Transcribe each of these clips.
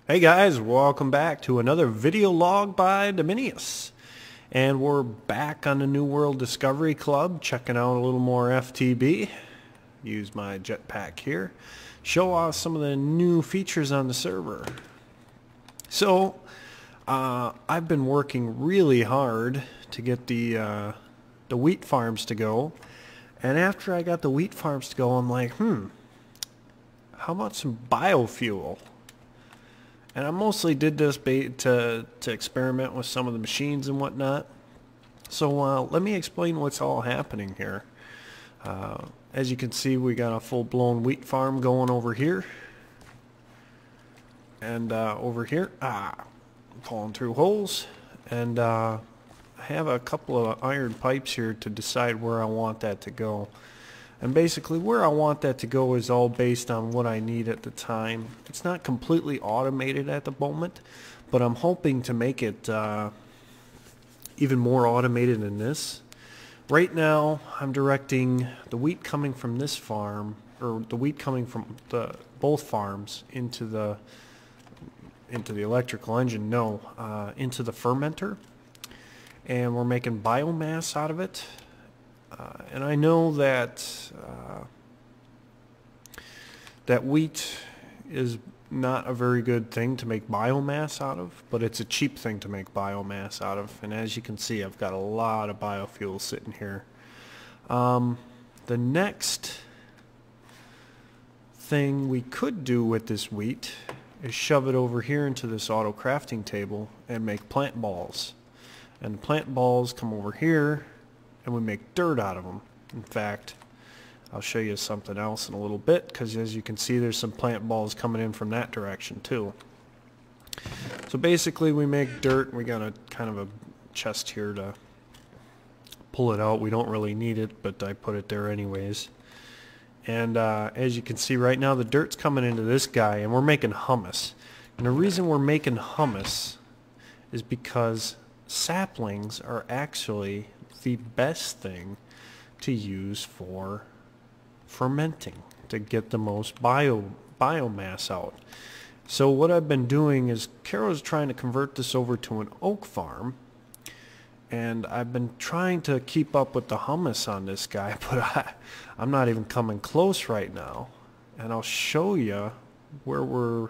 Hey guys, welcome back to another video log by Diminias. And we're back on the New World Discovery Club, checking out a little more FTB. Use my jetpack here. Show off some of the new features on the server. So, I've been working really hard to get the wheat farms to go. And after I got the wheat farms to go, I'm like, how about some biofuel? And I mostly did this to experiment with some of the machines and whatnot. So let me explain what's all happening here. As you can see, we got a full-blown wheat farm going over here. And over here, falling through holes. And I have a couple of iron pipes here to decide where I want that to go. And basically where I want that to go is all based on what I need at the time. It's not completely automated at the moment, but I'm hoping to make it even more automated than this. Right now I'm directing the wheat coming from this farm, or the wheat coming from both farms into the electrical engine, into the fermenter. And we're making biomass out of it. And I know that that wheat is not a very good thing to make biomass out of, but it's a cheap thing to make biomass out of. And as you can see, I've got a lot of biofuel sitting here. The next thing we could do with this wheat is shove it over here into this auto crafting table and make plant balls. And the plant balls come over here, and we make dirt out of them. In fact, I'll show you something else in a little bit, because as you can see, there's some plant balls coming in from that direction too. So basically we make dirt. We got a kind of a chest here to pull it out. We don't really need it, but I put it there anyways. And as you can see right now, the dirt's coming into this guy, and we're making hummus. And the reason we're making hummus is because saplings are actually the best thing to use for fermenting, to get the most biomass out. So what I've been doing is Carol's trying to convert this over to an oak farm, and I've been trying to keep up with the hummus on this guy, but I'm not even coming close right now. And I'll show you where we're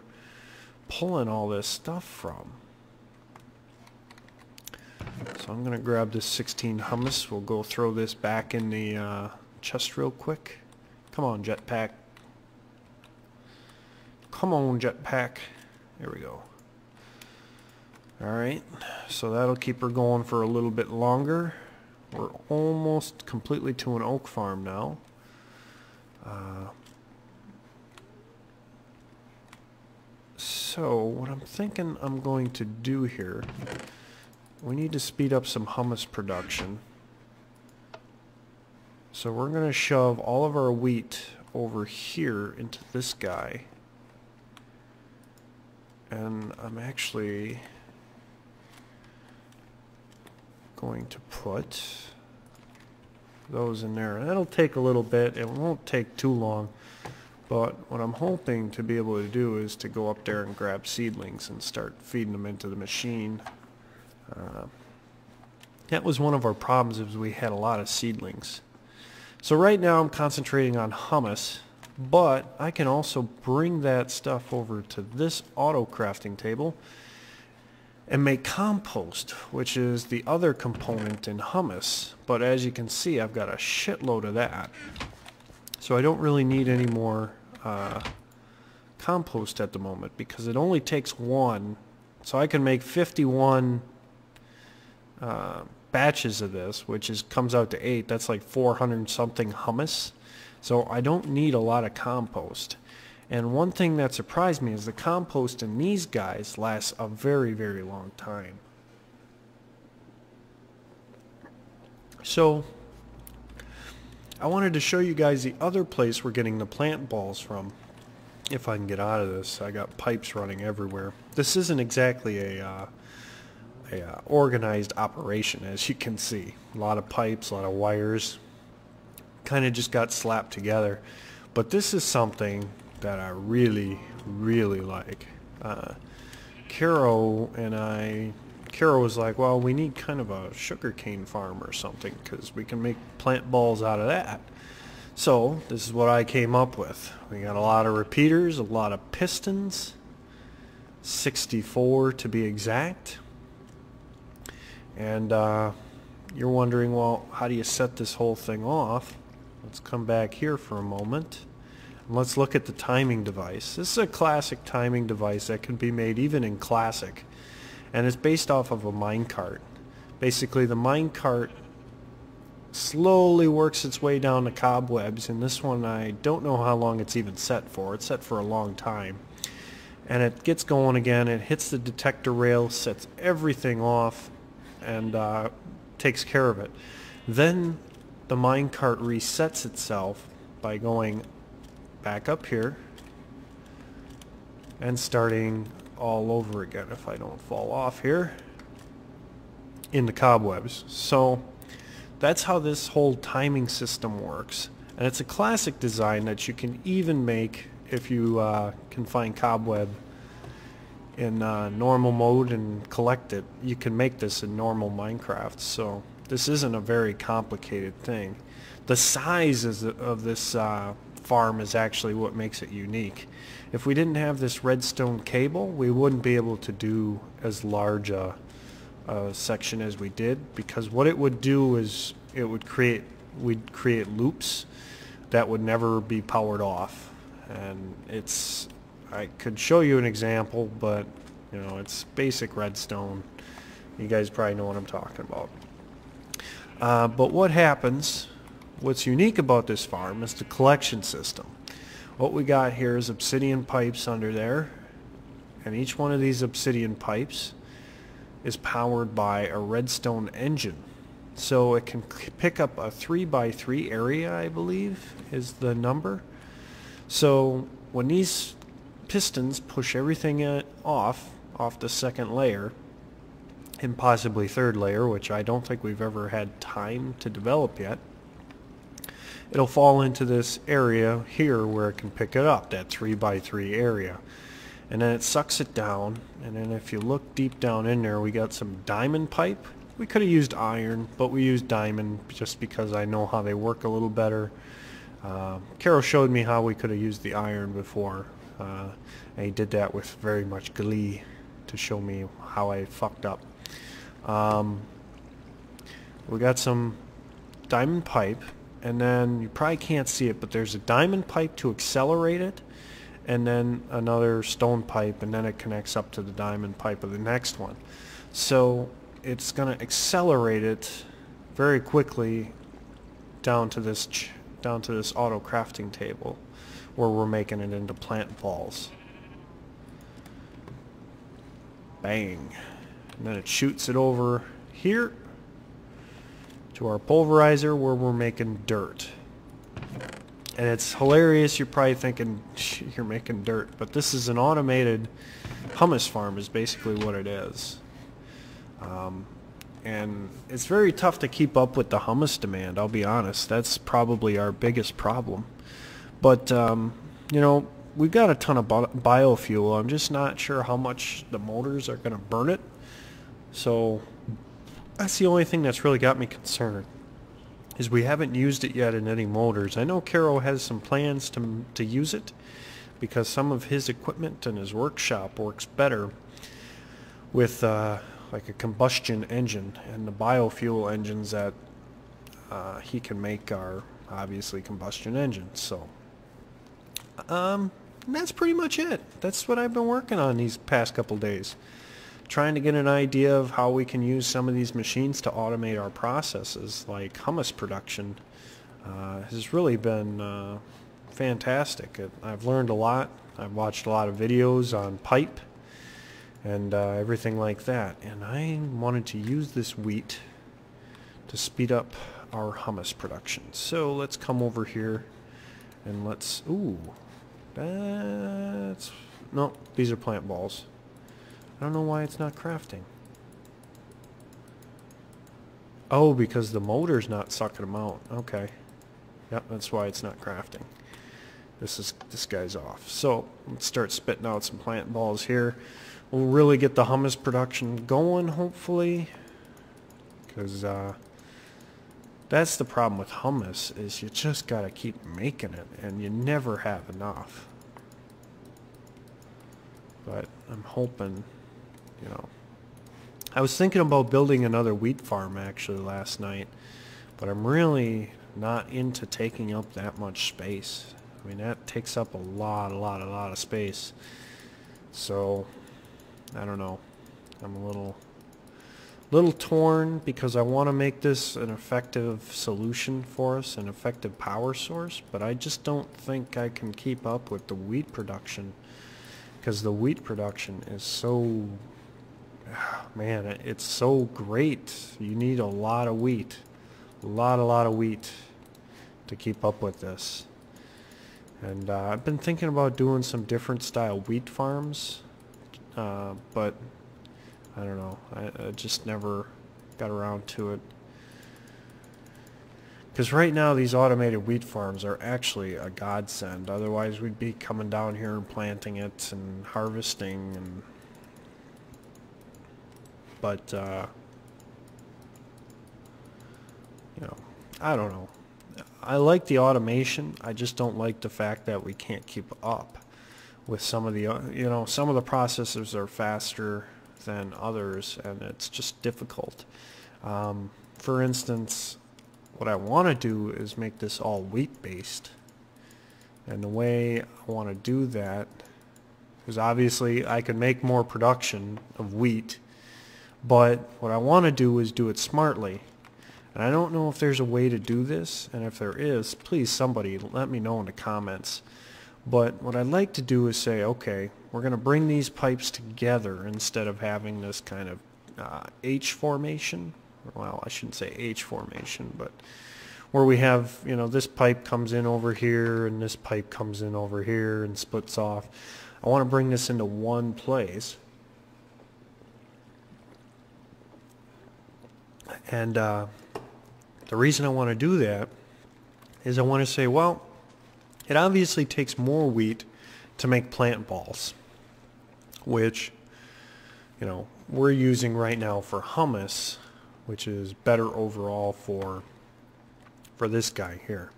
pulling all this stuff from. So I'm going to grab this 16 hummus. We'll go throw this back in the chest real quick. Come on, jetpack. Come on, jetpack. There we go. Alright, so that'll keep her going for a little bit longer. We're almost completely to an oak farm now. So what I'm thinking I'm going to do here, we need to speed up some hummus production. So we're going to shove all of our wheat over here into this guy. And I'm actually going to put those in there. That'll take a little bit. It won't take too long. But what I'm hoping to be able to do is to go up there and grab seedlings and start feeding them into the machine. That was one of our problems, is we had a lot of seedlings. So right now I'm concentrating on hummus, but I can also bring that stuff over to this auto crafting table and make compost, which is the other component in hummus. But as you can see, I've got a shitload of that. So I don't really need any more compost at the moment, because it only takes one. So I can make 51 batches of this, which comes out to 8. That's like 400 something hummus. So I don't need a lot of compost. And one thing that surprised me is the compost in these guys lasts a very, very long time. So I wanted to show you guys the other place we're getting the plant balls from. If I can get out of this, I got pipes running everywhere. This isn't exactly a organized operation, as you can see. A lot of pipes, a lot of wires, kind of just got slapped together. But this is something that I really, really like. Caro was like, well, we need kind of a sugarcane farm or something because we can make plant balls out of that. So this is what I came up with. We got a lot of repeaters, a lot of pistons, 64 to be exact. And you're wondering, well, how do you set this whole thing off? Let's come back here for a moment. And let's look at the timing device. This is a classic timing device that can be made even in classic. And it's based off of a minecart. Basically, the minecart slowly works its way down the cobwebs, and this one I don't know how long it's even set for. It's set for a long time. And it gets going again, it hits the detector rail, sets everything off, and takes care of it. Then the minecart resets itself by going back up here and starting all over again, if I don't fall off here, in the cobwebs. So that's how this whole timing system works, and it's a classic design that you can even make if you can find cobweb in normal mode and collect it. You can make this in normal Minecraft, so this isn't a very complicated thing. The size of this farm is actually what makes it unique. If we didn't have this redstone cable, we wouldn't be able to do as large a section as we did, because what it would do is we'd create loops that would never be powered off. And I could show you an example, but you know, it's basic redstone. You guys probably know what I'm talking about. But what's unique about this farm is the collection system. What we got here is obsidian pipes under there, and each one of these obsidian pipes is powered by a redstone engine. So it can pick up a 3x3 area, I believe is the number. So when these pistons push everything off the second layer, and possibly third layer, which I don't think we've ever had time to develop yet, it'll fall into this area here where it can pick it up, that 3x3 area. And then it sucks it down, and then if you look deep down in there, we got some diamond pipe. We could have used iron, but we used diamond just because I know how they work a little better. Carol showed me how we could have used the iron before, and he did that with very much glee to show me how I fucked up. We got some diamond pipe, and then you probably can't see it, but there's a diamond pipe to accelerate it, and then another stone pipe, and then it connects up to the diamond pipe of the next one. So it's going to accelerate it very quickly down to this auto crafting table where we're making it into plant balls. Bang. And then it shoots it over here to our pulverizer where we're making dirt. And it's hilarious, you're probably thinking you're making dirt, but this is an automated hummus farm is basically what it is. And it's very tough to keep up with the hummus demand, I'll be honest. That's probably our biggest problem. But, you know, we've got a ton of biofuel. I'm just not sure how much the motors are going to burn it. So that's the only thing that's really got me concerned, is we haven't used it yet in any motors. I know Caro has some plans to use it because some of his equipment in his workshop works better with like a combustion engine, and the biofuel engines that he can make are obviously combustion engines. So that's pretty much it. That's what I've been working on these past couple days, trying to get an idea of how we can use some of these machines to automate our processes, like hummus production. Has really been fantastic. I've learned a lot. I've watched a lot of videos on pipe and everything like that, and I wanted to use this wheat to speed up our hummus production. So let's come over here and let's, ooh, that's, no, these are plant balls. I don't know why it's not crafting. Oh, because the motor's not sucking them out. Okay. Yep, that's why it's not crafting. this guy's off. So let's start spitting out some plant balls here. We'll really get the hummus production going, hopefully, because that's the problem with hummus, is you just gotta keep making it and you never have enough. But I'm hoping, you know, I was thinking about building another wheat farm actually last night, but I'm really not into taking up that much space. I mean, that takes up a lot of space. So I don't know. I'm a little torn, because I want to make this an effective solution for us, an effective power source, but I just don't think I can keep up with the wheat production, because the wheat production is so, man, it's so great. You need a lot of wheat, a lot of wheat to keep up with this. And I've been thinking about doing some different style wheat farms, but I don't know. I just never got around to it. Because right now these automated wheat farms are actually a godsend. Otherwise we'd be coming down here and planting it and harvesting. And but you know, I don't know. I like the automation. I just don't like the fact that we can't keep up with some of the, you know, some of the processors are faster than others, and it's just difficult. For instance, what I want to do is make this all wheat based, and the way I want to do that is, obviously I can make more production of wheat, but what I want to do is do it smartly. And I don't know if there's a way to do this, and if there is, please somebody let me know in the comments. But what I'd like to do is say, okay, we're going to bring these pipes together instead of having this kind of H formation. Well, I shouldn't say H formation, but where we have, you know, this pipe comes in over here and this pipe comes in over here and splits off. I want to bring this into one place. And the reason I want to do that is I want to say, well, it obviously takes more wheat to make plant balls, which, you know, we're using right now for hummus, which is better overall for this guy here.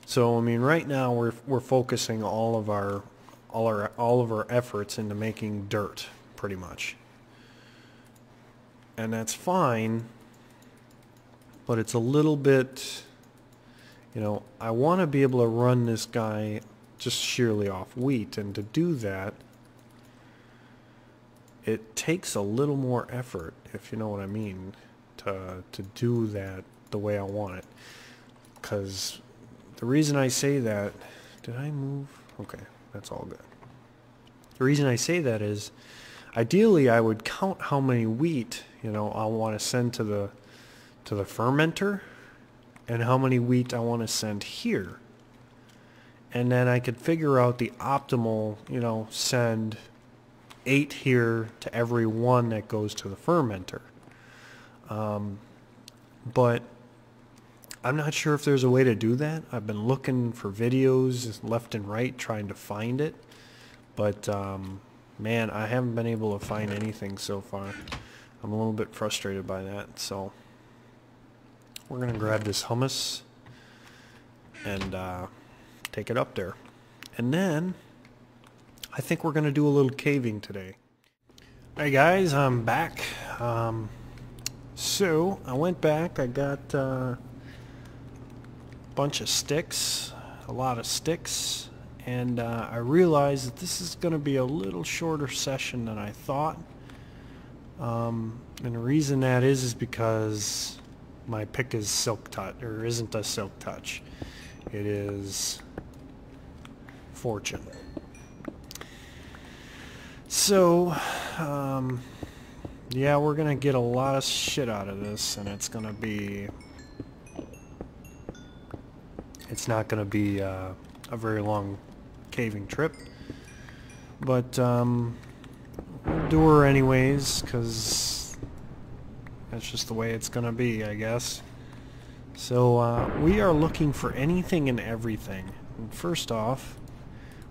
So I mean, right now we're focusing all of our efforts into making dirt, pretty much, and that's fine. But it's a little bit, you know, I want to be able to run this guy just sheerly off wheat, and to do that, it takes a little more effort, if you know what I mean, to do that the way I want it. Because the reason I say that, did I move? Okay, that's all good. The reason I say that is, ideally I would count how many wheat, you know, I want to send to the fermenter, and how many wheat I want to send here, and then I could figure out the optimal, you know, send 8 here to every 1 that goes to the fermenter. But I'm not sure if there's a way to do that. I've been looking for videos left and right trying to find it, but man, I haven't been able to find anything so far. I'm a little bit frustrated by that. So we're going to grab this hummus and take it up there. And then I think we're going to do a little caving today. Hey guys, I'm back. So I went back, I got a bunch of sticks, a lot of sticks, and I realized that this is going to be a little shorter session than I thought. And the reason that is because my pick is Silk Touch, or isn't a Silk Touch. It is Fortune. So, yeah, we're gonna get a lot of shit out of this, and it's gonna be, it's not gonna be a very long caving trip, but we'll do her anyways, because that's just the way it's gonna be, I guess. So we are looking for anything and everything And first off,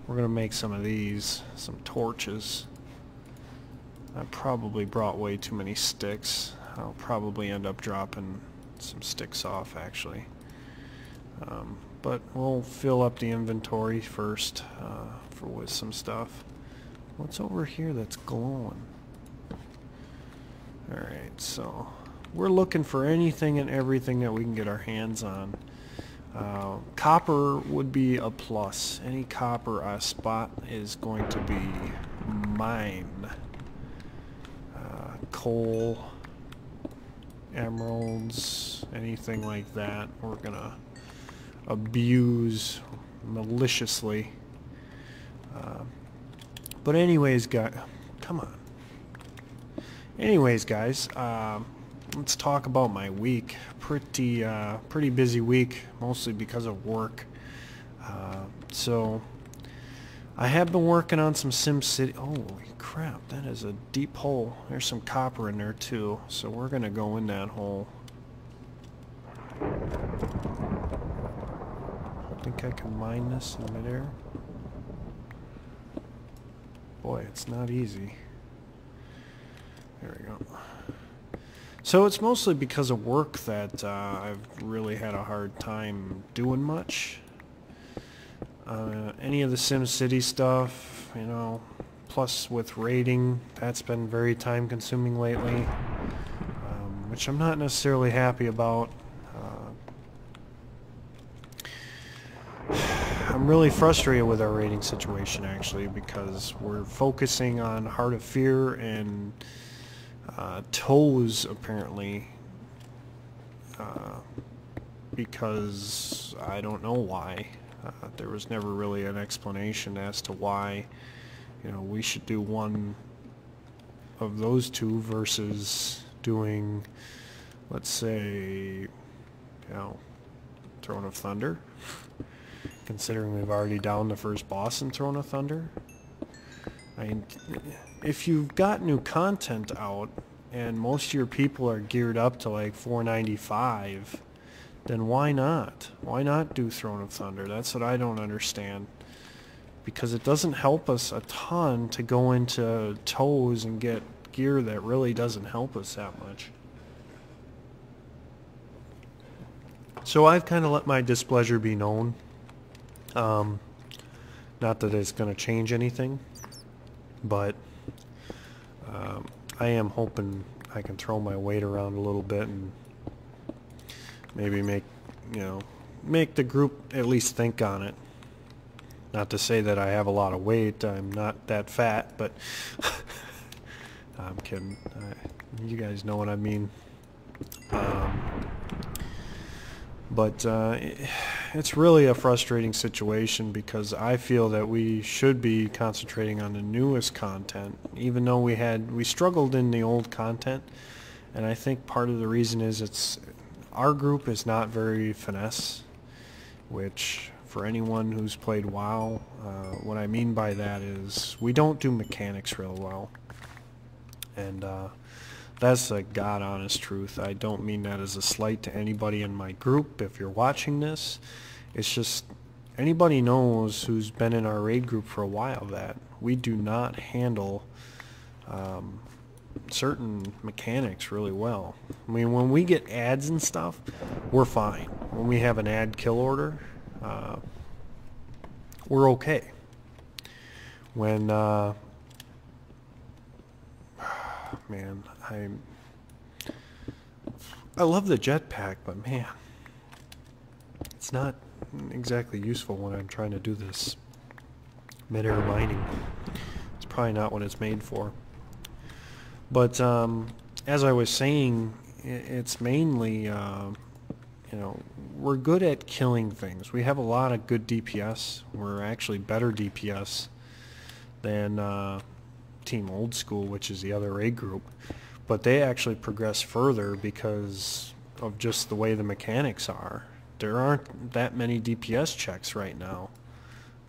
we're going to make some of these, some torches. I probably brought way too many sticks. I'll probably end up dropping some sticks off, actually. But we'll fill up the inventory first with some stuff. What's over here that's glowing? Alright, so we're looking for anything and everything that we can get our hands on. Copper would be a plus. Any copper I spot is going to be mine. Coal, emeralds, anything like that, we're gonna abuse maliciously. But anyways, guys, come on. Anyways, guys, let's talk about my week. Pretty busy week, mostly because of work. So I have been working on some SimCity. Holy crap, that is a deep hole. There's some copper in there too, so we're gonna go in that hole. I think I can mine this in midair. Boy, it's not easy. There we go. So it's mostly because of work that I've really had a hard time doing much. Any of the SimCity stuff, you know, plus with raiding, that's been very time consuming lately, which I'm not necessarily happy about. I'm really frustrated with our raiding situation, actually, because we're focusing on Heart of Fear and toes, apparently, because I don't know why. There was never really an explanation as to why, you know, we should do one of those two versus doing, let's say, you know, Throne of Thunder, considering we've already downed the first boss in Throne of Thunder. I mean, if you've got new content out and most of your people are geared up to like 495, then why not? Why not do Throne of Thunder? That's what I don't understand. Because it doesn't help us a ton to go into toes and get gear that really doesn't help us that much. So I've kind of let my displeasure be known. Not that it's going to change anything, but I am hoping I can throw my weight around a little bit and maybe make the group at least think on it. Not to say that I have a lot of weight. I'm not that fat, but I'm kidding. You guys know what I mean. But it's really a frustrating situation because I feel that we should be concentrating on the newest content, even though we struggled in the old content. And I think part of the reason is our group is not very finesse, which for anyone who's played WoW, what I mean by that is we don't do mechanics real well. And that's a God honest truth. I don't mean that as a slight to anybody in my group if you're watching this. It's just anybody knows who's been in our raid group for a while that we do not handle certain mechanics really well. I mean, when we get ads and stuff, we're fine. When we have an ad kill order, we're okay. When man, I love the jetpack, but man, it's not exactly useful when I'm trying to do this mid-air mining. It's probably not what it's made for. But as I was saying, it's mainly, you know, we're good at killing things. We have a lot of good DPS. We're actually better DPS than Team Old School, which is the other raid group. But they actually progress further because of just the way the mechanics are. There aren't that many DPS checks right now.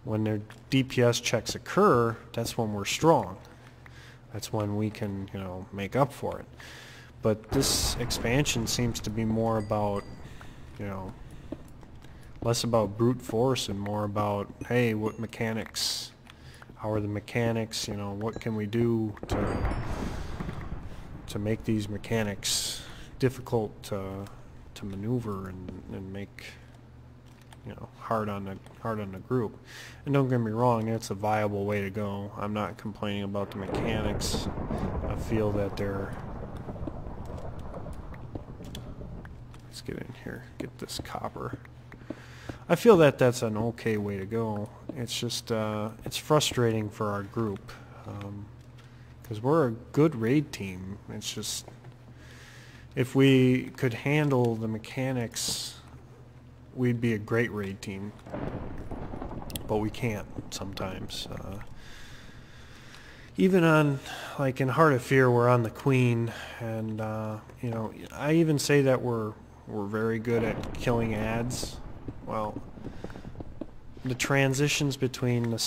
When their DPS checks occur, that's when we're strong. That's when we can, you know, make up for it. But this expansion seems to be more about, you know, less about brute force and more about, hey, what mechanics, how are the mechanics, you know, what can we do to make these mechanics difficult to maneuver and make, you know, hard on the group. And don't get me wrong, it's a viable way to go. I'm not complaining about the mechanics. I feel that they're... Let's get in here, get this copper. I feel that that's an okay way to go. It's just, it's frustrating for our group. Because we're a good raid team. It's just, if we could handle the mechanics, we'd be a great raid team. But we can't sometimes. Even on, like in Heart of Fear, we're on the Queen, and you know, I even say that we're very good at killing ads. Well, the transitions between the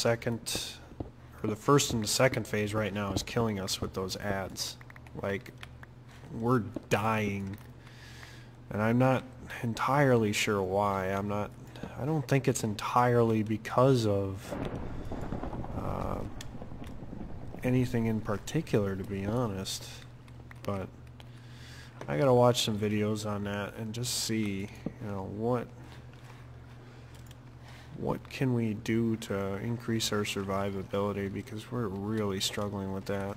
first and the second phase right now is killing us with those ads. Like, we're dying, and I'm not entirely sure why. I don't think it's entirely because of anything in particular, to be honest, but I gotta watch some videos on that and just see, you know, what can we do to increase our survivability, because we're really struggling with that.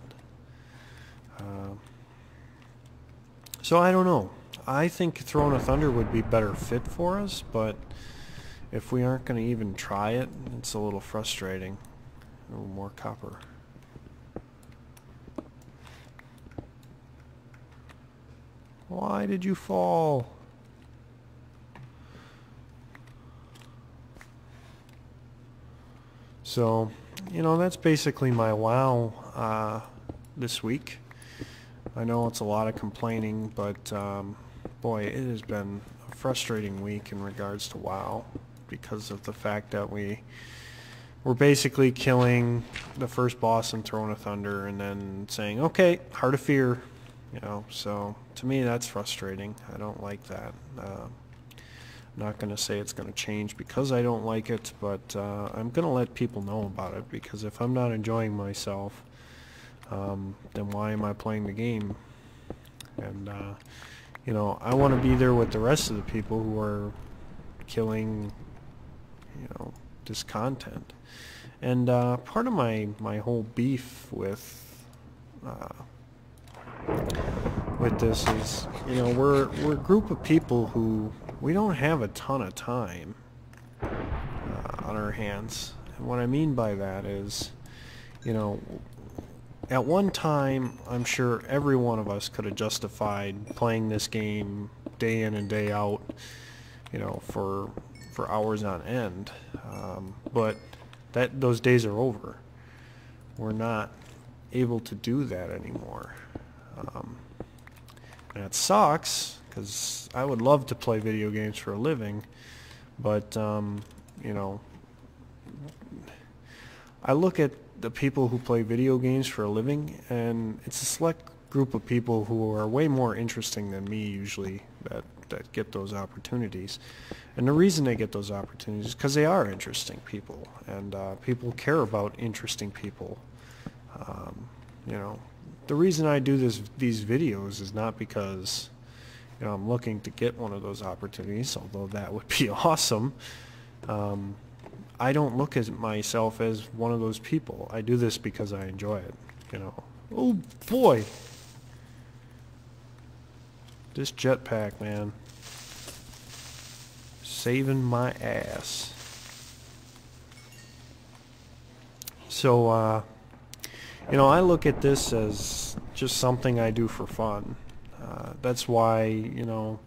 So I don't know. I think Throne of Thunder would be better fit for us, but if we aren't going to even try it, it's a little frustrating. A little more copper. Why did you fall? So, you know, that's basically my WoW this week. I know it's a lot of complaining, but boy, it has been a frustrating week in regards to WoW because of the fact that we're basically killing the first boss in Throne of Thunder and then saying, okay, Heart of Fear, you know. So to me, that's frustrating. I don't like that. I'm not going to say it's going to change because I don't like it, but I'm going to let people know about it, because if I'm not enjoying myself, then why am I playing the game? And you know, I want to be there with the rest of the people who are killing, you know, this content. And part of my whole beef with this is, you know, we're a group of people who, we don't have a ton of time on our hands. And what I mean by that is, you know, at one time, I'm sure every one of us could have justified playing this game day in and day out, you know, for hours on end. But those days are over. We're not able to do that anymore. And it sucks, because I would love to play video games for a living, but you know, I look at the people who play video games for a living, and it's a select group of people who are way more interesting than me usually that get those opportunities. And the reason they get those opportunities is because they are interesting people, and people care about interesting people. You know, the reason I do these videos is not because, you know, I'm looking to get one of those opportunities, although that would be awesome. I don't look at myself as one of those people. I do this because I enjoy it, you know. Oh boy! This jetpack, man. Saving my ass. So, you know, I look at this as just something I do for fun. That's why, you know,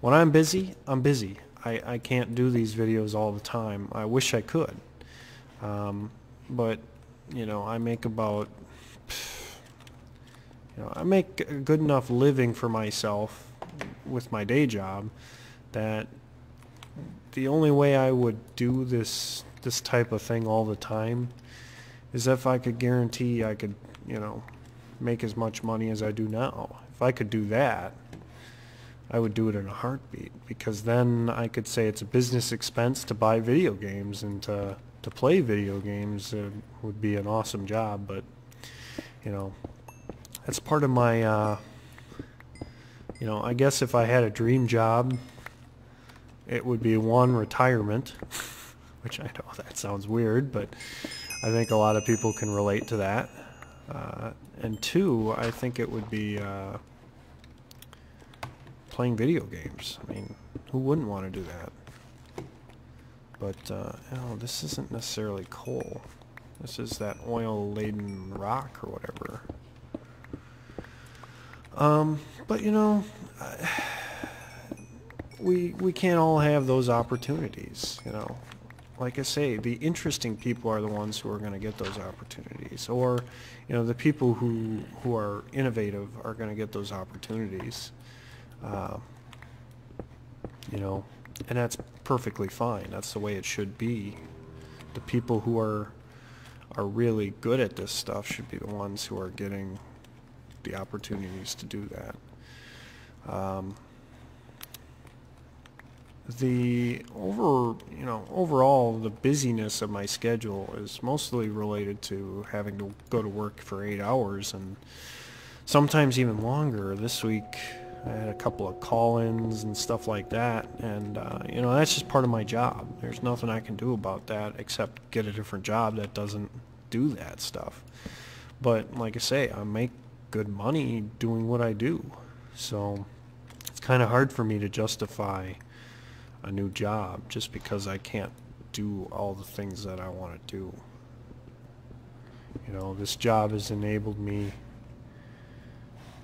when I'm busy, I'm busy. I can't do these videos all the time. I wish I could. But, you know, I make about, you know, I make a good enough living for myself with my day job that the only way I would do this type of thing all the time is if I could guarantee I could, you know, make as much money as I do now. If I could do that, I would do it in a heartbeat, because then I could say it's a business expense to buy video games, and to play video games would be an awesome job. But you know, that's part of my you know, I guess if I had a dream job, it would be one, retirement, which I know that sounds weird, but I think a lot of people can relate to that. And two, I think it would be playing video games. I mean, who wouldn't want to do that? But, oh, this isn't necessarily coal. This is that oil-laden rock or whatever. But, you know, we can't all have those opportunities, you know. Like I say, the interesting people are the ones who are going to get those opportunities. Or, you know, the people who are innovative are going to get those opportunities. You know, and that's perfectly fine. That's the way it should be. The people who are really good at this stuff should be the ones who are getting the opportunities to do that. Overall, the busyness of my schedule is mostly related to having to go to work for 8 hours, and sometimes even longer. This week I had a couple of call-ins and stuff like that, and you know, that's just part of my job. There's nothing I can do about that except get a different job that doesn't do that stuff. But like I say, I make good money doing what I do, so it's kind of hard for me to justify a new job just because I can't do all the things that I want to do. You know, this job has enabled me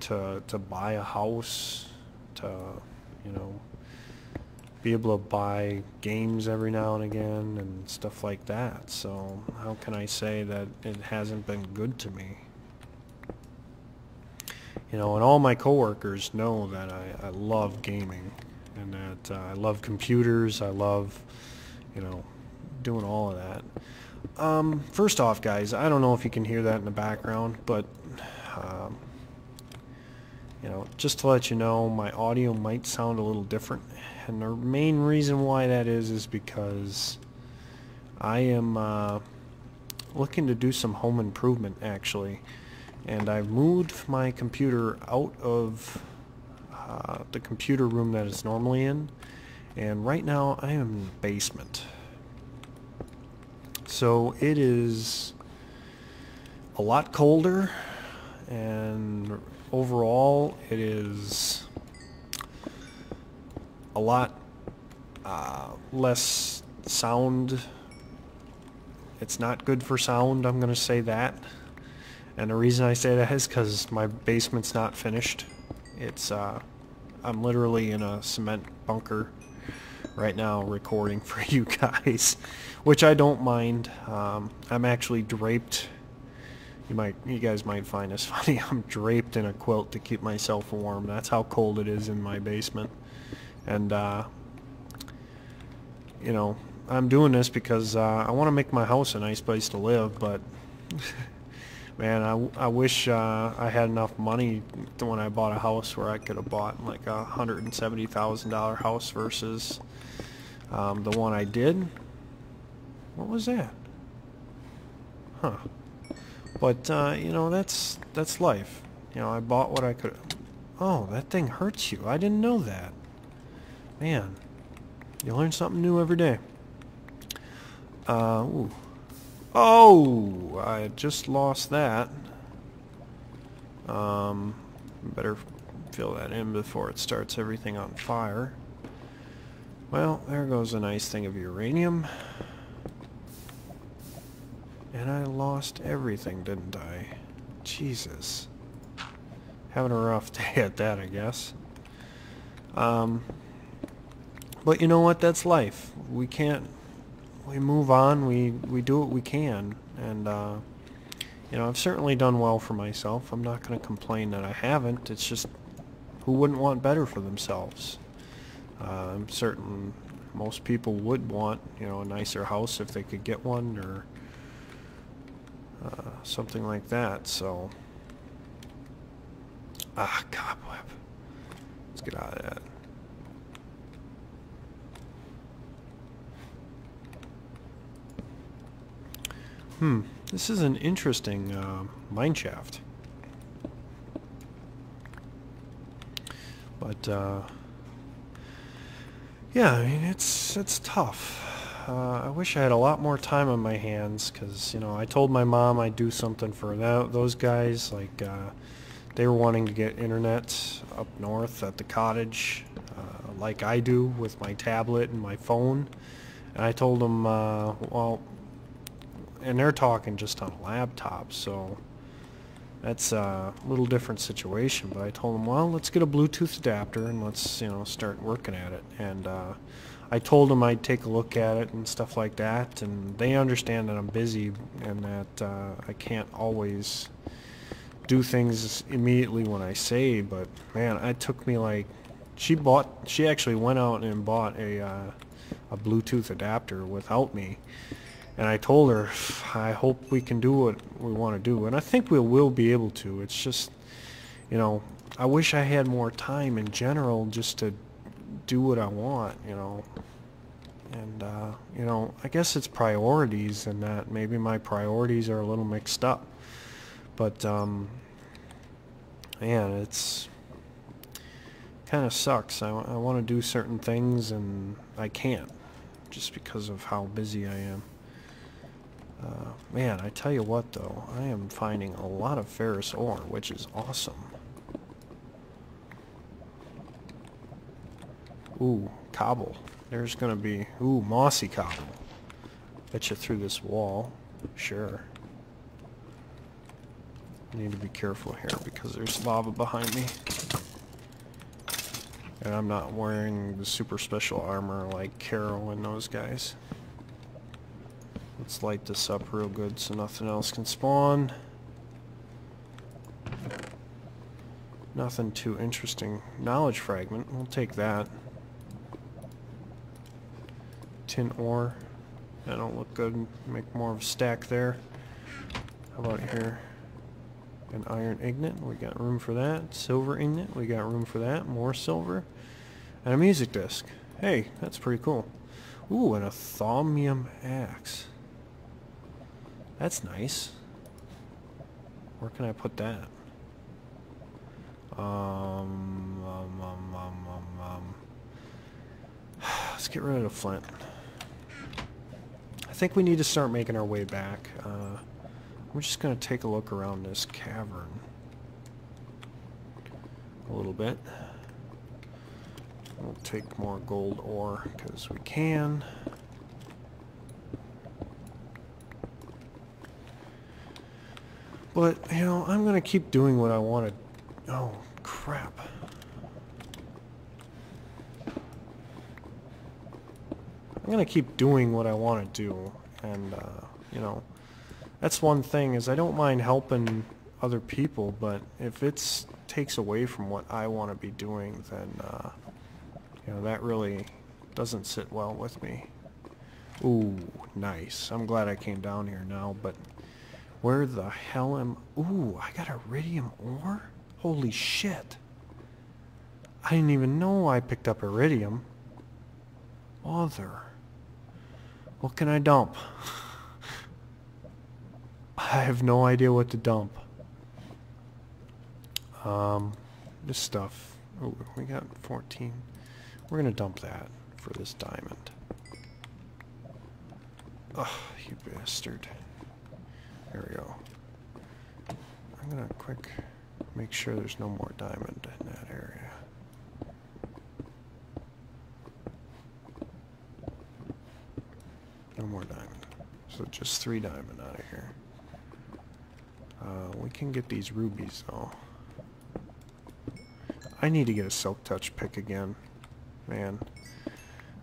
to buy a house, to, you know, be able to buy games every now and again and stuff like that. So how can I say that it hasn't been good to me? You know, and all my coworkers know that I love gaming, and that I love computers. I love, you know, doing all of that. First off, guys, I don't know if you can hear that in the background, but you know, just to let you know, my audio might sound a little different, and the main reason why that is because I am looking to do some home improvement, actually, and I've moved my computer out of the computer room that it's normally in, and right now I am in the basement. So it is a lot colder, and overall it is a lot less sound. It's not good for sound, I'm gonna say that. And the reason I say that is because my basement's not finished. It's I'm literally in a cement bunker right now recording for you guys, which I don't mind. I'm actually draped. You guys might find this funny. I'm draped in a quilt to keep myself warm. That's how cold it is in my basement. And you know, I'm doing this because I want to make my house a nice place to live, but man, I wish I had enough money when I bought a house where I could have bought like a $170,000 house versus the one I did. What was that? Huh. But you know, that's life. You know, I bought what I could. Oh, that thing hurts you. I didn't know that. Man, you learn something new every day. Ooh. Oh, I just lost that. Better fill that in before it starts everything on fire. Well, there goes a nice thing of uranium. And I lost everything, didn't I? Jesus. Having a rough day at that, I guess. But you know what? That's life. We move on. We do what we can. And, you know, I've certainly done well for myself. I'm not going to complain that I haven't. It's just, who wouldn't want better for themselves? I'm certain most people would want, you know, a nicer house if they could get one, or something like that. So, cobweb. Let's get out of that. This is an interesting mine shaft. But yeah, I mean, it's tough. I wish I had a lot more time on my hands, because, you know, I told my mom I'd do something for those guys. Like, they were wanting to get internet up north at the cottage, like I do with my tablet and my phone. And I told them, well, and they're talking just on a laptop, so that's a little different situation. But I told them, well, let's get a Bluetooth adapter and let's, you know, start working at it. And I told them I'd take a look at it and stuff like that, and they understand that I'm busy and that I can't always do things immediately when I say. But man, it took me like, she actually went out and bought a Bluetooth adapter without me. And I told her, I hope we can do what we want to do. And I think we will be able to. It's just, you know, I wish I had more time in general just to do what I want, you know. And, you know, I guess it's priorities, and that maybe my priorities are a little mixed up. But, man, it's kind of sucks. I want to do certain things, and I can't, just because of how busy I am. Man, I tell you what, though, I am finding a lot of ferrous ore, which is awesome. Ooh, cobble. There's gonna be, ooh, mossy cobble. Bet you through this wall. Sure. I need to be careful here because there's lava behind me. And I'm not wearing the super special armor like Carol and those guys. Let's light this up real good so nothing else can spawn. Nothing too interesting. Knowledge fragment, we'll take that. Tin ore, that don't look good. Make more of a stack there. How about here? An iron ingot, we got room for that. Silver ingot, we got room for that. More silver. And a music disc. Hey, that's pretty cool. Ooh, and a thaumium axe. That's nice. Where can I put that? Let's get rid of the flint. I think we need to start making our way back. We're just going to take a look around this cavern a little bit. We'll take more gold ore because we can. But, you know, I'm going to keep doing what I want to... Oh, crap. I'm going to keep doing what I want to do. And, you know, that's one thing, is I don't mind helping other people, but if it takes away from what I want to be doing, then, you know, that really doesn't sit well with me. Ooh, nice. I'm glad I came down here now, but... Where the hell am... Ooh, I got iridium ore? Holy shit. I didn't even know I picked up iridium. Bother. What can I dump? I have no idea what to dump. This stuff. Oh, we got 14. We're gonna dump that for this diamond. Ugh, you bastard. There we go. I'm gonna quick make sure there's no more diamond in that area. No more diamond. So just 3 diamond out of here. We can get these rubies though. I need to get a silk touch pick again. Man,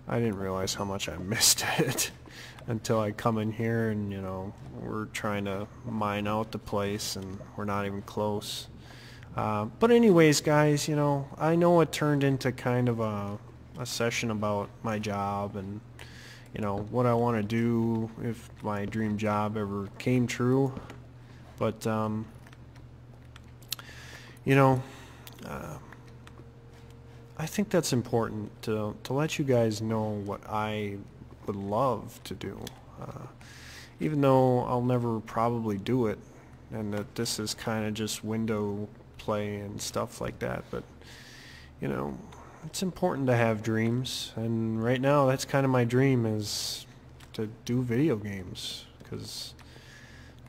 I didn't realize how much I missed it. Until I come in here and, you know, we're trying to mine out the place and we're not even close. But anyways, guys, you know, I know it turned into kind of a session about my job and, you know, what I want to do if my dream job ever came true. But, you know, I think that's important to let you guys know what I would love to do. even though I'll never probably do it, and that this is kind of just window play and stuff like that, but you know, it's important to have dreams, and right now that's kind of my dream, is to do video games, because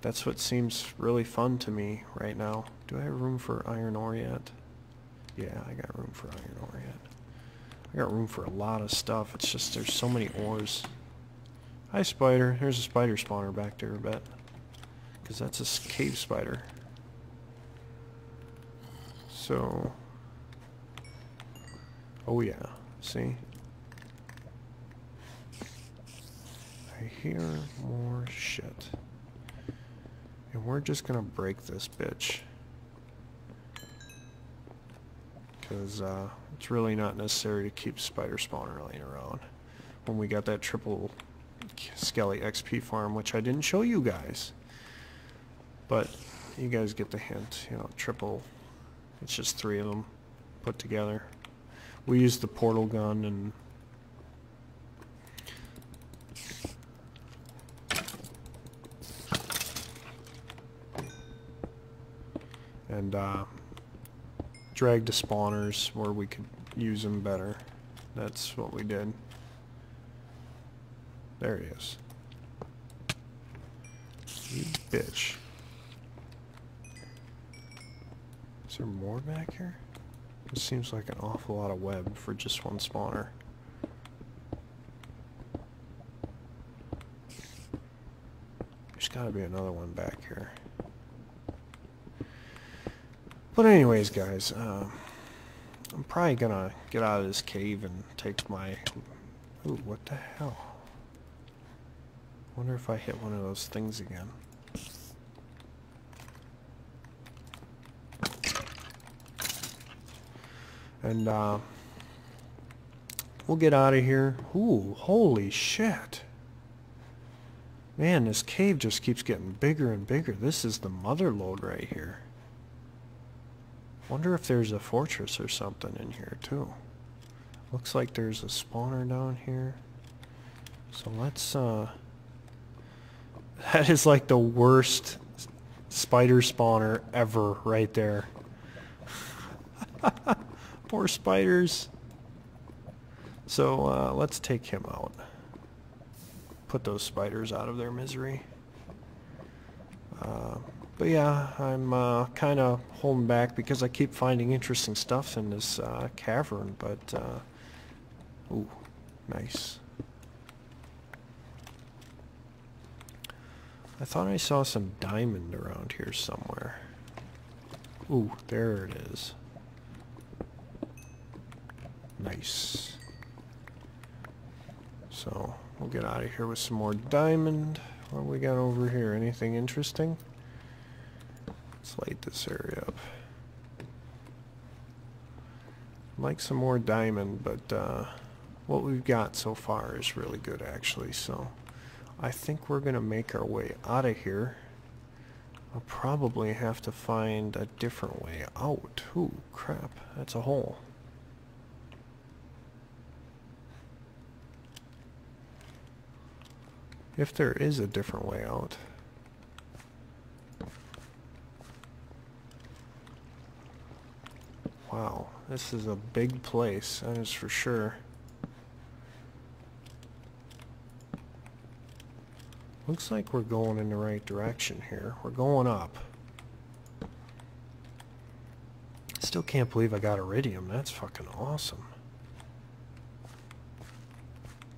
that's what seems really fun to me right now. Do I have room for iron ore yet? Yeah, I got room for iron ore yet. I got room for a lot of stuff. It's just there's so many ores. Hi, spider. There's a spider spawner back there, I bet. Because that's a cave spider. So... oh yeah, see? I hear more shit. And we're just gonna break this bitch. Because it's really not necessary to keep spider spawner laying around. When we got that triple skelly XP farm, which I didn't show you guys. But you guys get the hint, you know, triple. It's just 3 of them put together. We used the portal gun and dragged the spawners where we could use them better. That's what we did. There he is. You bitch. Is there more back here? This seems like an awful lot of web for just one spawner. There's gotta be another one back here. But anyways, guys, I'm probably gonna get out of this cave and take my... ooh, what the hell? Wonder if I hit one of those things again. And, we'll get out of here. Ooh, holy shit. Man, this cave just keeps getting bigger and bigger. This is the mother lode right here. Wonder if there's a fortress or something in here, too. Looks like there's a spawner down here. So let's, that is like the worst spider spawner ever right there. Poor spiders. So let's take him out. Put those spiders out of their misery. But yeah, I'm kind of holding back because I keep finding interesting stuff in this cavern, but ooh, nice. I thought I saw some diamond around here somewhere. Ooh, there it is. Nice. So, we'll get out of here with some more diamond. What we got over here? Anything interesting? Let's light this area up. I'd like some more diamond, but what we've got so far is really good, actually. So, I think we're going to make our way out of here. I'll probably have to find a different way out. Ooh, crap. That's a hole. If there is a different way out. Wow, this is a big place, that is for sure. Looks like we're going in the right direction here. We're going up. Still can't believe I got iridium. That's fucking awesome.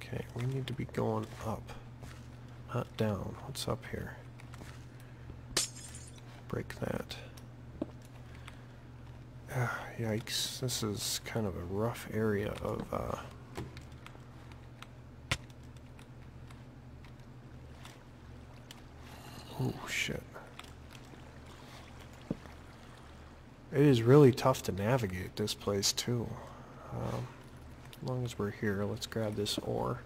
Okay, we need to be going up, not down. What's up here? Break that. Ah, yikes. This is kind of a rough area of oh shit. It is really tough to navigate this place too. As long as we're here, let's grab this ore.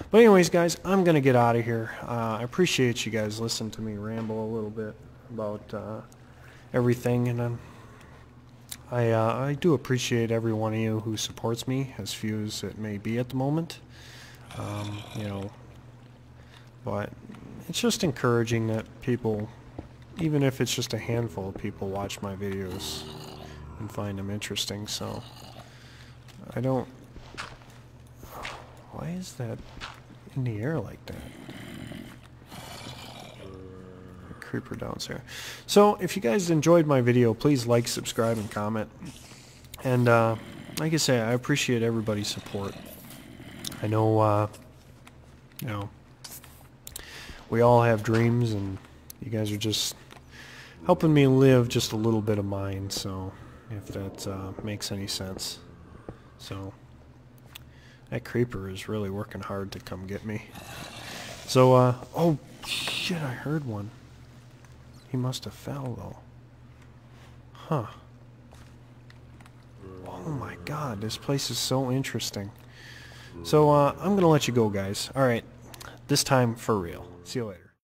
But anyways, guys, I'm gonna get out of here. I appreciate you guys listening to me ramble a little bit about everything, and I do appreciate every one of you who supports me, as few as it may be at the moment. You know, but it's just encouraging that people, even if it's just a handful of people, watch my videos and find them interesting. So I don't... Why is that in the air like that? Creeper downstairs. So if you guys enjoyed my video, please like, subscribe, and comment. And like I say, I appreciate everybody's support. I know, you know, we all have dreams, and you guys are just helping me live just a little bit of mine. So if that makes any sense. So that creeper is really working hard to come get me. So oh shit! I heard one. He must have fell, though. Huh. Oh my god, this place is so interesting. So, I'm gonna let you go, guys. Alright, this time for real. See you later.